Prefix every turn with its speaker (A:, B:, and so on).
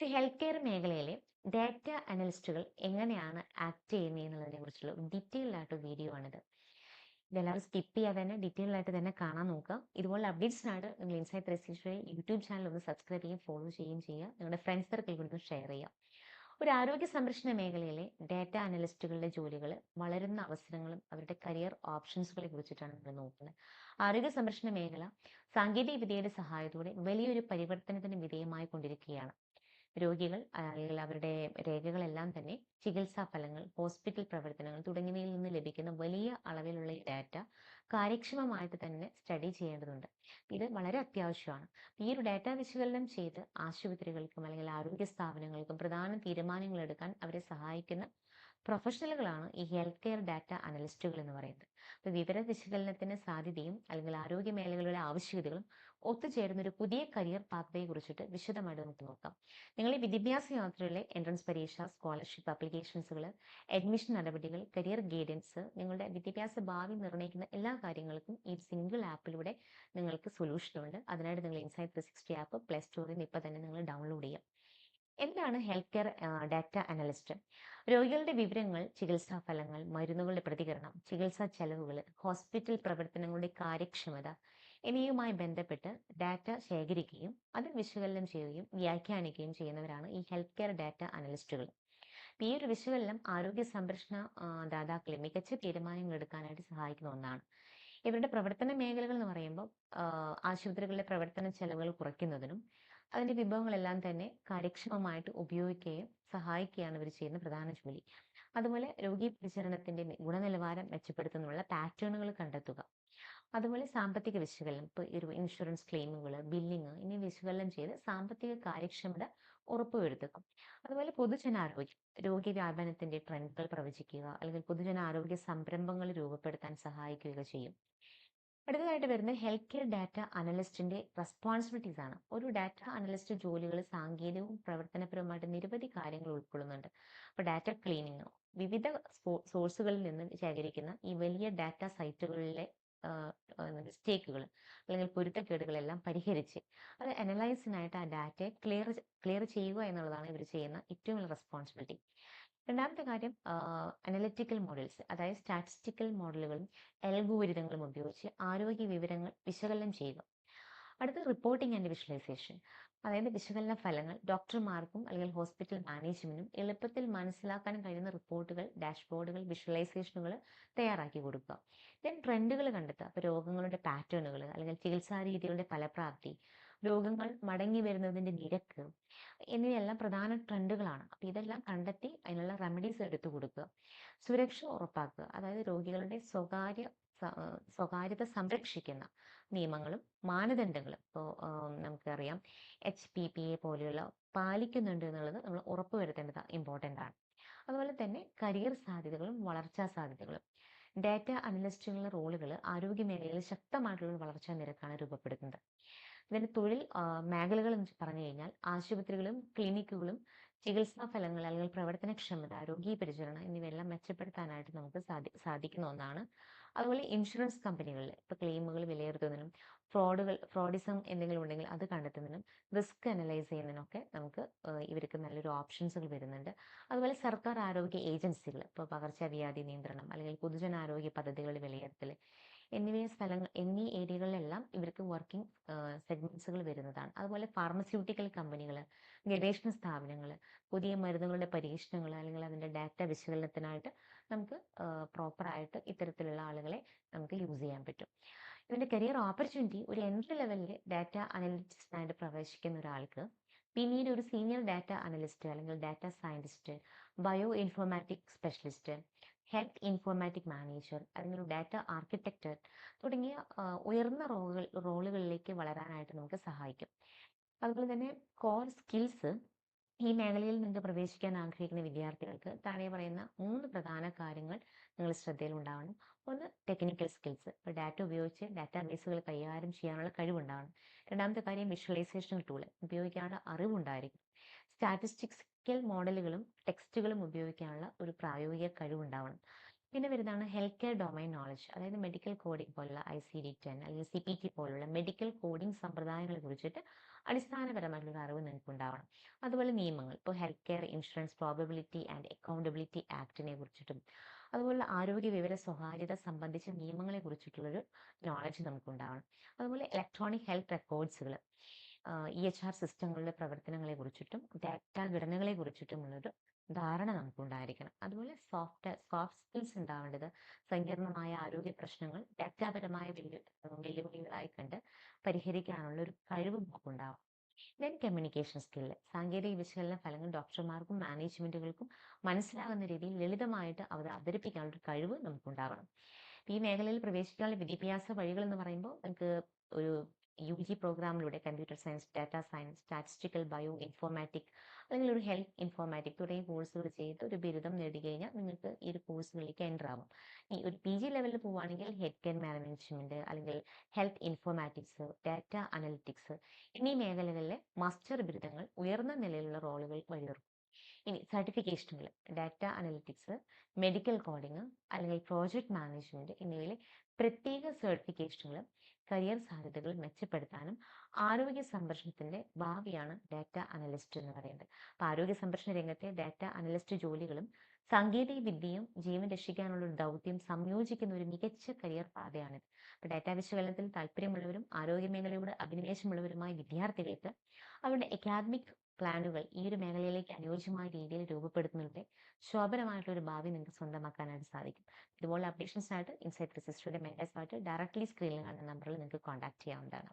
A: Health care മേഖലയിലെ data അനലിസ്റ്റുകൾ എങ്ങനെയാണ് act ചെയ്യുന്നതെന്നുള്ളതിനെ കുറിച്ചുള്ള ഡീറ്റെയിൽഡ് ആയിട്ട് വീഡിയോ ആണിത്. ഇതെല്ലാവരും സ്കിപ്പ് ചെയ്യാതെ തന്നെ ഡീറ്റെയിൽഡ് ആയിട്ട് തന്നെ കാണാൻ നോക്കുക. ഇതുപോലുള്ള അപ്ഡേറ്റ്സിനായിട്ട് നിങ്ങൾ ഇൻസൈറ്റ് 360 യൂട്യൂബ് ചാനൽ ഒന്ന് സബ്സ്ക്രൈബ് ചെയ്യുകയും ഫോളോ ചെയ്യുകയും ചെയ്യുക. നിങ്ങളുടെ ഫ്രണ്ട്സ് സർക്കിൾ കൊടുത്ത് ഷെയർ ചെയ്യുക. ഒരു ആരോഗ്യ സംരക്ഷണ മേഖലയിലെ ഡാറ്റ അനലിസ്റ്റുകളുടെ ജോലികൾ വളരുന്ന അവസരങ്ങളും അവരുടെ കരിയർ ഓപ്ഷൻസുകളെ കുറിച്ചിട്ടാണ് നമ്മൾ നോക്കുന്നത്. ആരോഗ്യ സംരക്ഷണ മേഖല സാങ്കേതിക വിദ്യയുടെ സഹായത്തോടെ വലിയൊരു പരിവർത്തനത്തിന് വിധേയമായി കൊണ്ടിരിക്കുകയാണ്. രോഗികൾ അല്ലെങ്കിൽ അവരുടെ രേഖകളെല്ലാം തന്നെ ചികിത്സാ ഫലങ്ങൾ, ഹോസ്പിറ്റൽ പ്രവർത്തനങ്ങൾ തുടങ്ങിയവയിൽ നിന്ന് ലഭിക്കുന്ന വലിയ അളവിലുള്ള ഈ ഡാറ്റ കാര്യക്ഷമമായിട്ട് തന്നെ സ്റ്റഡി ചെയ്യേണ്ടതുണ്ട്. ഇത് വളരെ അത്യാവശ്യമാണ്. ഈ ഒരു ഡാറ്റ വിശകലനം ചെയ്ത് ആശുപത്രികൾക്കും അല്ലെങ്കിൽ ആരോഗ്യ സ്ഥാപനങ്ങൾക്കും പ്രധാന തീരുമാനങ്ങൾ എടുക്കാൻ അവരെ സഹായിക്കുന്ന പ്രൊഫഷണലുകളാണ് ഈ ഹെൽത്ത് കെയർ ഡാറ്റ അനലിസ്റ്റുകൾ എന്ന് പറയുന്നത്. അപ്പോൾ വിവര വിശകലനത്തിന് സാധ്യതയും അല്ലെങ്കിൽ ആരോഗ്യ മേഖലകളുടെ ആവശ്യകതകളും ഒത്തുചേരുന്ന ഒരു പുതിയ കരിയർ പാത്വയെ കുറിച്ചിട്ട് വിശദമായിട്ട് നമുക്ക് നോക്കാം. നിങ്ങൾ ഈ വിദ്യാഭ്യാസ യാത്രയിലെ എൻട്രൻസ് പരീക്ഷ, സ്കോളർഷിപ്പ് ആപ്ലിക്കേഷൻസുകൾ, അഡ്മിഷൻ നടപടികൾ, കരിയർ ഗൈഡൻസ്, നിങ്ങളുടെ വിദ്യാഭ്യാസ ഭാവി നിർണ്ണയിക്കുന്ന എല്ലാ കാര്യങ്ങൾക്കും ഈ സിംഗിൾ ആപ്പിലൂടെ നിങ്ങൾക്ക് സൊല്യൂഷൻ ഉണ്ട്. അതിനായിട്ട് നിങ്ങൾ ഇൻസൈറ്റ് 360 ആപ്പ് പ്ലേ സ്റ്റോറിൽ നിന്ന് ഇപ്പോൾ തന്നെ നിങ്ങൾ ഡൗൺലോഡ് ചെയ്യാം. എന്താണ് ഹെൽത്ത് കെയർ ഡാറ്റ അനലിസ്റ്റ്? രോഗികളുടെ വിവരങ്ങൾ, ചികിത്സാ ഫലങ്ങൾ, മരുന്നുകളുടെ പ്രതികരണം, ചികിത്സാ ചെലവുകൾ, ഹോസ്പിറ്റൽ പ്രവർത്തനങ്ങളുടെ കാര്യക്ഷമത എന്നിവയുമായി ബന്ധപ്പെട്ട് ഡാറ്റ ശേഖരിക്കുകയും അത് വിശകലനം ചെയ്യുകയും വ്യാഖ്യാനിക്കുകയും ചെയ്യുന്നവരാണ് ഈ ഹെൽത്ത് കെയർ ഡാറ്റ അനലിസ്റ്റുകൾ. ഈ ഒരു വിശകലനം ആരോഗ്യ സംരക്ഷണ ദാതാക്കളെ മികച്ച തീരുമാനങ്ങൾ എടുക്കാനായിട്ട് സഹായിക്കുന്ന ഒന്നാണ്. ഇവരുടെ പ്രവർത്തന മേഖലകൾ എന്ന് പറയുമ്പോൾ ആശുപത്രികളിലെ പ്രവർത്തന ചെലവുകൾ കുറയ്ക്കുന്നതിനും അതിന്റെ വിഭവങ്ങളെല്ലാം തന്നെ കാര്യക്ഷമമായിട്ട് ഉപയോഗിക്കുകയും സഹായിക്കുകയാണ് ഇവർ ചെയ്യുന്ന പ്രധാന ജോലി. അതുപോലെ രോഗി പരിചരണത്തിന്റെ ഗുണനിലവാരം മെച്ചപ്പെടുത്തുന്നതിനുള്ള പാറ്റേണുകൾ കണ്ടെത്തുക. അതുപോലെ സാമ്പത്തിക വിശകലനം, ഇപ്പോൾ ഒരു ഇൻഷുറൻസ് ക്ലെയിമുകൾ, ബില്ലിംഗ് എന്നിവ വിശകലനം ചെയ്ത് സാമ്പത്തിക കാര്യക്ഷമത ഉറപ്പുവരുത്തുക. അതുപോലെ പൊതുജനാരോഗ്യം, രോഗവ്യാപനത്തിന്റെ ട്രെൻഡുകൾ പ്രവചിക്കുക അല്ലെങ്കിൽ പൊതുജനാരോഗ്യ സംരംഭങ്ങൾ രൂപപ്പെടുത്താൻ സഹായിക്കുക ചെയ്യും. അടുത്തതായിട്ട് വരുന്നത് ഹെൽത്ത് കെയർ ഡാറ്റ അനലിസ്റ്റിന്റെ റെസ്പോൺസിബിലിറ്റീസ് ആണ്. ഒരു ഡാറ്റ അനലിസ്റ്റ് ജോലികൾ സാങ്കേതികവും പ്രവർത്തനപരവുമായിട്ട് നിരവധി കാര്യങ്ങൾ ഉൾക്കൊള്ളുന്നുണ്ട്. അപ്പോൾ ഡാറ്റ ക്ലീനിങ്, വിവിധ സോഴ്സുകളിൽ നിന്ന് ശേഖരിക്കുന്ന ഈ വലിയ ഡാറ്റ സൈറ്റുകളിലെ മിസ്റ്റേക്കുകൾ അല്ലെങ്കിൽ പൊരുത്തക്കേടുകളെല്ലാം പരിഹരിച്ച് അത് അനലൈസിനായിട്ട് ആ ഡാറ്റയെ ക്ലിയർ ചെയ്യുക എന്നുള്ളതാണ് ഇവർ ചെയ്യുന്ന ഏറ്റവും വലിയ റെസ്പോൺസിബിലിറ്റി. രണ്ടാമത്തെ കാര്യം അനലിറ്റിക്കൽ മോഡൽസ്, അതായത് സ്റ്റാറ്റിസ്റ്റിക്കൽ മോഡലുകളും അൽഗോരിതങ്ങളും ഉപയോഗിച്ച് ആരോഗ്യ വിവരങ്ങൾ വിശകലനം ചെയ്യുക. അടുത്ത റിപ്പോർട്ടിംഗ് ആൻഡ് വിഷ്വലൈസേഷൻ, അതായത് വിശകലന ഫലങ്ങൾ ഡോക്ടർമാർക്കും അല്ലെങ്കിൽ ഹോസ്പിറ്റൽ മാനേജ്മെന്റിനും എളുപ്പത്തിൽ മനസ്സിലാക്കാൻ കഴിയുന്ന റിപ്പോർട്ടുകൾ, ഡാഷ്ബോർഡുകൾ, വിഷ്വലൈസേഷനുകൾ തയ്യാറാക്കി കൊടുക്കുക. ദെൻ ട്രെൻഡുകൾ കണ്ടെത്തുക. അപ്പോൾ രോഗങ്ങളുടെ പാറ്റേണുകൾ അല്ലെങ്കിൽ ചികിത്സാ രീതികളുടെ ഫലപ്രാപ്തി, രോഗങ്ങൾ മടങ്ങി വരുന്നതിന്റെ നിരക്ക് എന്നിവയെല്ലാം പ്രധാന ട്രെൻഡുകളാണ്. അപ്പോൾ ഇതെല്ലാം കണ്ടെത്തി അതിനുള്ള റെമഡീസ് എടുത്തു കൊടുക്കുക. സുരക്ഷ ഉറപ്പാക്കുക, അതായത് രോഗികളുടെ സ്വകാര്യത സംരക്ഷിക്കുന്ന നിയമങ്ങളും മാനദണ്ഡങ്ങളും ഇപ്പോൾ നമുക്കറിയാം HPPA പോലെയുള്ള പാലിക്കുന്നുണ്ട് എന്നുള്ളത് നമ്മൾ ഉറപ്പുവരുത്തേണ്ടത് ഇമ്പോർട്ടൻ്റ് ആണ്. അതുപോലെ തന്നെ കരിയർ സാധ്യതകളും വളർച്ചാ സാധ്യതകളും, ഡാറ്റ അനലിസ്റ്റുകളുടെ റോളുകൾ ആരോഗ്യ മേഖലയിൽ ശക്തമായിട്ടുള്ള വളർച്ചാ നിരക്കാണ് രൂപപ്പെടുത്തുന്നത്. ഇതിന്റെ തൊഴിൽ മേഖലകൾ എന്ന് പറഞ്ഞു കഴിഞ്ഞാൽ ആശുപത്രികളും ക്ലിനിക്കുകളും ചികിത്സാ ഫലങ്ങൾ അല്ലെങ്കിൽ പ്രവർത്തനക്ഷമത, രോഗീ പരിചരണം എന്നിവയെല്ലാം മെച്ചപ്പെടുത്താനായിട്ട് നമുക്ക് സാധിക്കുന്ന ഒന്നാണ്. അതുപോലെ ഇൻഷുറൻസ് കമ്പനികളിൽ ഇപ്പോൾ ക്ലെയിമുകൾ വിലയിരുത്തുന്നതിനും ഫ്രോഡിസം എന്തെങ്കിലും ഉണ്ടെങ്കിൽ അത് കണ്ടെത്തുന്നതിനും റിസ്ക് അനലൈസ് ചെയ്യുന്നതിനൊക്കെ നമുക്ക് ഇവർക്ക് നല്ലൊരു ഓപ്ഷൻസുകൾ വരുന്നുണ്ട്. അതുപോലെ സർക്കാർ ആരോഗ്യ ഏജൻസികൾ, ഇപ്പോൾ പകർച്ചവ്യാധി നിയന്ത്രണം അല്ലെങ്കിൽ പൊതുജനാരോഗ്യ പദ്ധതികളുടെ വിലയിരുത്തൽ എന്നീ ഏരിയകളിലെല്ലാം ഇവർക്ക് വർക്കിംഗ് സെഗ്മെന്റ്സുകൾ വരുന്നതാണ്. അതുപോലെ ഫാർമസ്യൂട്ടിക്കൽ കമ്പനികൾ, ഗവേഷണ സ്ഥാപനങ്ങൾ, പുതിയ മരുന്നുകളുടെ പരീക്ഷണങ്ങൾ അല്ലെങ്കിൽ അതിന്റെ ഡാറ്റ വിശകലനത്തിനായിട്ട് നമുക്ക് പ്രോപ്പറായിട്ട് ഇത്തരത്തിലുള്ള ആളുകളെ നമുക്ക് യൂസ് ചെയ്യാൻ പറ്റും. ഇതിന്റെ കരിയർ ഓപ്പർച്യൂണിറ്റി, ഒരു എൻട്രി ലെവലിൽ ഡാറ്റ അനലിറ്റിക്സിനായിട്ട് പ്രവേശിക്കുന്ന ഒരാൾക്ക് പിന്നീട് ഒരു സീനിയർ ഡാറ്റ അനലിസ്റ്റ് അല്ലെങ്കിൽ data scientist, bio informatic specialist, health informatic manager അല്ലെങ്കിൽ ഡാറ്റ ആർക്കിടെക്ട് തുടങ്ങിയ ഉയർന്ന റോളുകളിലേക്ക് വളരാനായിട്ട് നമുക്ക് സഹായിക്കും. അതുപോലെ തന്നെ കോർ സ്കിൽസ്, ഈ മേഖലയിൽ നിന്ന് പ്രവേശിക്കാൻ ആഗ്രഹിക്കുന്ന വിദ്യാർത്ഥികൾക്ക് താഴെ പറയുന്ന 3 പ്രധാന കാര്യങ്ങൾ നിങ്ങൾ ശ്രദ്ധയിൽ ഉണ്ടാവണം. ഒന്ന്, ടെക്നിക്കൽ സ്കിൽസ്, ഇപ്പോൾ ഡാറ്റ ഉപയോഗിച്ച് ഡാറ്റാബേസുകൾ കൈകാര്യം ചെയ്യാനുള്ള കഴിവുണ്ടാവണം. രണ്ടാമത്തെ കാര്യം, വിഷ്വലൈസേഷൻ ടൂൾ ഉപയോഗിക്കാനുള്ള അറിവുണ്ടായിരിക്കും. സ്റ്റാറ്റിസ്റ്റിക്കൽ മോഡലുകളും ടെക്സ്റ്റുകളും ഉപയോഗിക്കാനുള്ള ഒരു പ്രായോഗിക കഴിവുണ്ടാവണം. പിന്നെ വരുന്നതാണ് ഹെൽത്ത് കെയർ ഡൊമൈൻ നോളജ്, അതായത് മെഡിക്കൽ കോഡിംഗ് പോലുള്ള ICD-10 അല്ലെങ്കിൽ CPT പോലുള്ള മെഡിക്കൽ കോഡിംഗ് സമ്പ്രദായങ്ങളെ കുറിച്ചിട്ട് അടിസ്ഥാനപരമായിട്ടുള്ള അറിവ് നിങ്ങൾക്ക് ഉണ്ടാവണം. അത് അതുപോലെ നിയമങ്ങൾ, ഇപ്പോൾ health care insurance probability and accountability ആക്ടിനെ കുറിച്ചിട്ടും അതുപോലെ ആരോഗ്യ വിവര സ്വകാര്യത സംബന്ധിച്ച നിയമങ്ങളെ കുറിച്ചിട്ടുള്ളൊരു നോളജ് നമുക്കുണ്ടാവണം. അതുപോലെ ഇലക്ട്രോണിക് ഹെൽത്ത് റെക്കോർഡ്സുകൾ, EHR സിസ്റ്റങ്ങളുടെ പ്രവർത്തനങ്ങളെ കുറിച്ചിട്ടും ഡാറ്റ ഘടനകളെ കുറിച്ചിട്ടുമുള്ളൊരു ധാരണ നമുക്കുണ്ടായിരിക്കണം. അതുപോലെ സോഫ്റ്റ് സ്കിൽസ് ഉണ്ടാവേണ്ടത് സങ്കീർണമായ ആരോഗ്യ പ്രശ്നങ്ങൾ ഡാറ്റാപരമായ വെല്ലുവിളികളായി കണ്ട് പരിഹരിക്കാനുള്ള ഒരു കഴിവ് നമുക്കുണ്ടാവും. ദെൻ കമ്മ്യൂണിക്കേഷൻ സ്കില്ല്, സാങ്കേതിക വിശകലന ഫലങ്ങൾ ഡോക്ടർമാർക്കും മാനേജ്മെന്റുകൾക്കും മനസ്സിലാകുന്ന രീതിയിൽ ലളിതമായിട്ട് അവതരിപ്പിക്കാനുള്ള ഒരു കഴിവ് നമുക്കുണ്ടാവണം. ഈ മേഖലയിൽ പ്രവേശിക്കാനുള്ള വിദ്യാഭ്യാസ വഴികൾ എന്ന് പറയുമ്പോൾ നമുക്ക് ഒരു UG പ്രോഗ്രാമിലൂടെ computer science, data science, statistical bio informatic അല്ലെങ്കിൽ ഒരു ഹെൽത്ത് ഇൻഫോർമാറ്റിക് തുടങ്ങിയ കോഴ്സുകൾ ചെയ്ത് ഒരു ബിരുദം നേടി കഴിഞ്ഞാൽ നിങ്ങൾക്ക് ഈ ഒരു കോഴ്സുകളിലേക്ക് എൻ്റർ ആവും. ഈ ഒരു PG ലെവലിൽ പോവുകയാണെങ്കിൽ ഹെൽത്ത് കെയർ മാനേജ്മെന്റ് അല്ലെങ്കിൽ ഹെൽത്ത് ഇൻഫോർമാറ്റിക്സ്, ഡാറ്റ അനലിറ്റിക്സ് എന്നീ മേഖലകളിലെ മാസ്റ്റർ ബിരുദങ്ങൾ ഉയർന്ന നിലയിലുള്ള റോളുകൾ വഴിയൊരുക്കും. ഇനി സർട്ടിഫിക്കേഷനുകൾ, ഡാറ്റ അനലിറ്റിക്സ്, മെഡിക്കൽ കോഡിംഗ് അല്ലെങ്കിൽ പ്രോജക്റ്റ് മാനേജ്മെന്റ് എന്നിവയിലെ പ്രത്യേക സർട്ടിഫിക്കേഷനുകൾ കരിയർ സാധ്യതകൾ മെച്ചപ്പെടുത്താനും ആരോഗ്യ സംരക്ഷണത്തിന്റെ ഭാവിയാണ് ഡാറ്റ അനലിസ്റ്റ് എന്ന് പറയുന്നത്. അപ്പോൾ ആരോഗ്യ സംരക്ഷണ രംഗത്തെ ഡാറ്റ അനലിസ്റ്റ് ജോലികളും സാങ്കേതിക വിദ്യയും ജീവൻ രക്ഷിക്കാനുള്ള ഒരു ദൗത്യം സംയോജിക്കുന്ന ഒരു മികച്ച കരിയർ പാതയാണിത്. അപ്പോൾ ഡാറ്റ വിശകലനത്തിൽ താല്പര്യമുള്ളവരും ആരോഗ്യ മേഖലയോട് അഭിനിവേശമുള്ളവരുമായ വിദ്യാർത്ഥികൾക്ക് അവരുടെ അക്കാദമിക് പ്ലാനുകൾ ഈ ഒരു മേഖലയിലേക്ക് അനുയോജ്യമായ രീതിയിൽ രൂപപ്പെടുത്തുന്നതിലൂടെ ശോഭനമായിട്ടുള്ള ഒരു ഭാവി നിങ്ങൾക്ക് സ്വന്തമാക്കാനായിട്ട് സാധിക്കും. ഇതുപോലെ അപ്ഡേഷൻസിനായിട്ട് ഇൻസൈറ്റ് റെസിസ്റ്ററുടെ മെമ്പേഴ്സായിട്ട് ഡയറക്ട്ലി സ്ക്രീനിൽ കാണുന്ന നമ്പറിൽ നിങ്ങൾക്ക് കോൺടാക്ട് ചെയ്യാവുന്നതാണ്.